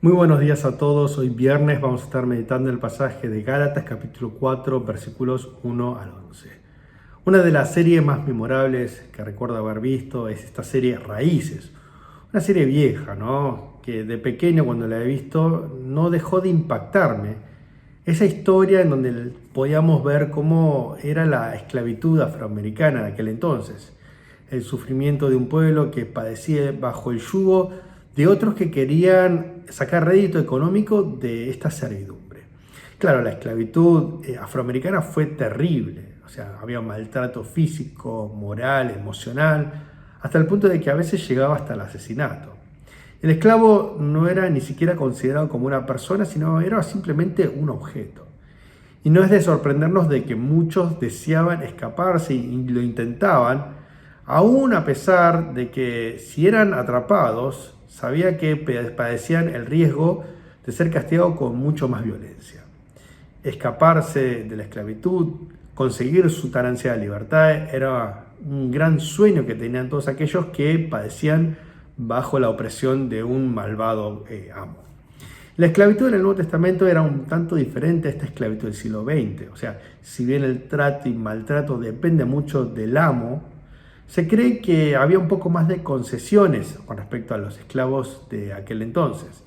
Muy buenos días a todos. Hoy viernes vamos a estar meditando el pasaje de Gálatas capítulo 4 versículos 1 al 11. Una de las series más memorables que recuerdo haber visto es esta serie Raíces. Una serie vieja, ¿no? Que de pequeño cuando la he visto no dejó de impactarme. Esa historia en donde podíamos ver cómo era la esclavitud afroamericana en aquel entonces. El sufrimiento de un pueblo que padecía bajo el yugo de otros que querían sacar rédito económico de esta servidumbre. Claro, la esclavitud afroamericana fue terrible, o sea, había maltrato físico, moral, emocional, hasta el punto de que a veces llegaba hasta el asesinato. El esclavo no era ni siquiera considerado como una persona, sino era simplemente un objeto. Y no es de sorprendernos de que muchos deseaban escaparse y lo intentaban, aún a pesar de que si eran atrapados, sabía que padecían el riesgo de ser castigados con mucho más violencia. Escaparse de la esclavitud, conseguir su tan ansiada libertad, era un gran sueño que tenían todos aquellos que padecían bajo la opresión de un malvado amo. La esclavitud en el Nuevo Testamento era un tanto diferente a esta esclavitud del siglo XX. O sea, si bien el trato y maltrato depende mucho del amo, se cree que había un poco más de concesiones con respecto a los esclavos de aquel entonces.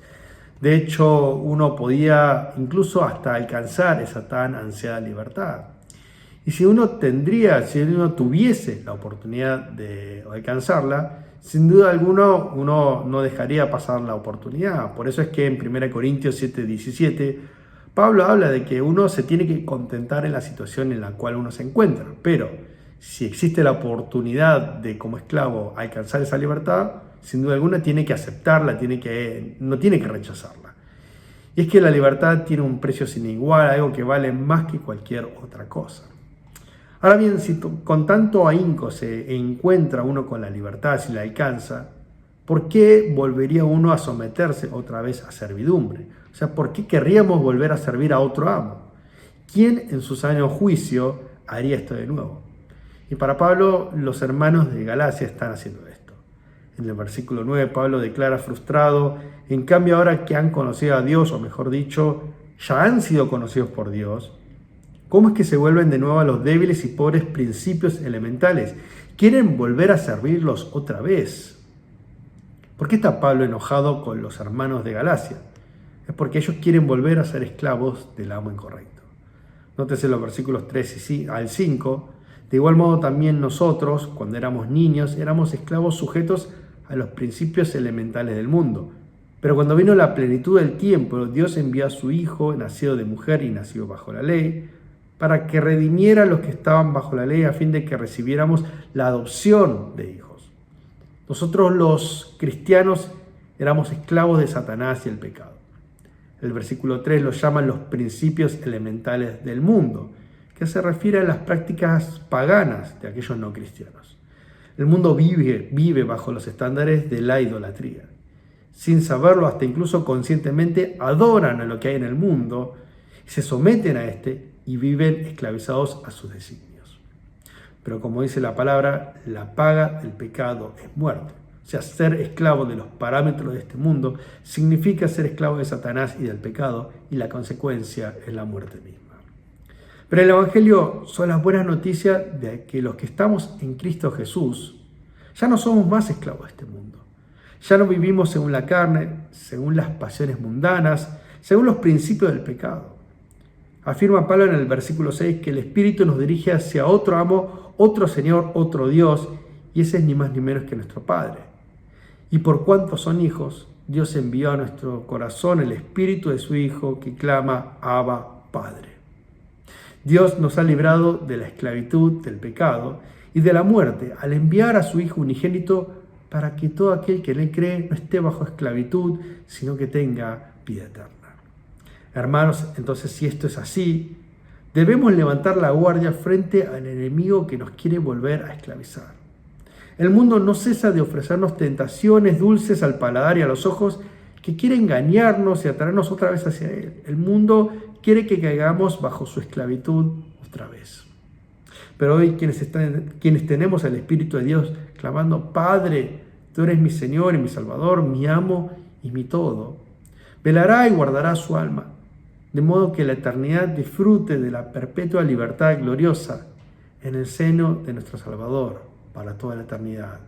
De hecho, uno podía incluso hasta alcanzar esa tan ansiada libertad. Y si uno tuviese la oportunidad de alcanzarla, sin duda alguna uno no dejaría pasar la oportunidad. Por eso es que en 1 Corintios 7:17, Pablo habla de que uno se tiene que contentar en la situación en la cual uno se encuentra. Pero si existe la oportunidad de como esclavo alcanzar esa libertad, sin duda alguna tiene que aceptarla, no tiene que rechazarla. Y es que la libertad tiene un precio sin igual, algo que vale más que cualquier otra cosa. Ahora bien, si con tanto ahínco se encuentra uno con la libertad, si la alcanza, ¿por qué volvería uno a someterse otra vez a servidumbre? O sea, ¿por qué querríamos volver a servir a otro amo? ¿Quién en su sano juicio haría esto de nuevo? Y para Pablo, los hermanos de Galacia están haciendo esto. En el versículo 9, Pablo declara frustrado: en cambio ahora que han conocido a Dios, o mejor dicho, ya han sido conocidos por Dios, ¿cómo es que se vuelven de nuevo a los débiles y pobres principios elementales? Quieren volver a servirlos otra vez. ¿Por qué está Pablo enojado con los hermanos de Galacia? Es porque ellos quieren volver a ser esclavos del amo incorrecto. Nótese los versículos 3 al 5. De igual modo también nosotros, cuando éramos niños, éramos esclavos sujetos a los principios elementales del mundo. Pero cuando vino la plenitud del tiempo, Dios envió a su Hijo, nacido de mujer y nacido bajo la ley, para que redimiera a los que estaban bajo la ley, a fin de que recibiéramos la adopción de hijos. Nosotros los cristianos éramos esclavos de Satanás y el pecado. El versículo 3 los llaman los principios elementales del mundo, que se refiere a las prácticas paganas de aquellos no cristianos. El mundo vive bajo los estándares de la idolatría. Sin saberlo, hasta incluso conscientemente, adoran a lo que hay en el mundo, se someten a este y viven esclavizados a sus designios. Pero como dice la palabra, la paga del pecado es muerte. O sea, ser esclavo de los parámetros de este mundo significa ser esclavo de Satanás y del pecado, y la consecuencia es la muerte misma. Pero el Evangelio son las buenas noticias de que los que estamos en Cristo Jesús ya no somos más esclavos de este mundo. Ya no vivimos según la carne, según las pasiones mundanas, según los principios del pecado. Afirma Pablo en el versículo 6 que el Espíritu nos dirige hacia otro amo, otro Señor, otro Dios, y ese es ni más ni menos que nuestro Padre. Y por cuanto son hijos, Dios envió a nuestro corazón el Espíritu de su Hijo que clama: Abba, Padre. Dios nos ha librado de la esclavitud, del pecado y de la muerte al enviar a su Hijo unigénito para que todo aquel que en él cree no esté bajo esclavitud, sino que tenga vida eterna. Hermanos, entonces si esto es así, debemos levantar la guardia frente al enemigo que nos quiere volver a esclavizar. El mundo no cesa de ofrecernos tentaciones dulces al paladar y a los ojos que quiere engañarnos y atraernos otra vez hacia él. El mundo quiere que caigamos bajo su esclavitud otra vez. Pero hoy quienes tenemos al Espíritu de Dios clamando: Padre, tú eres mi Señor y mi Salvador, mi amo y mi todo, velará y guardará su alma, de modo que la eternidad disfrute de la perpetua libertad gloriosa en el seno de nuestro Salvador para toda la eternidad.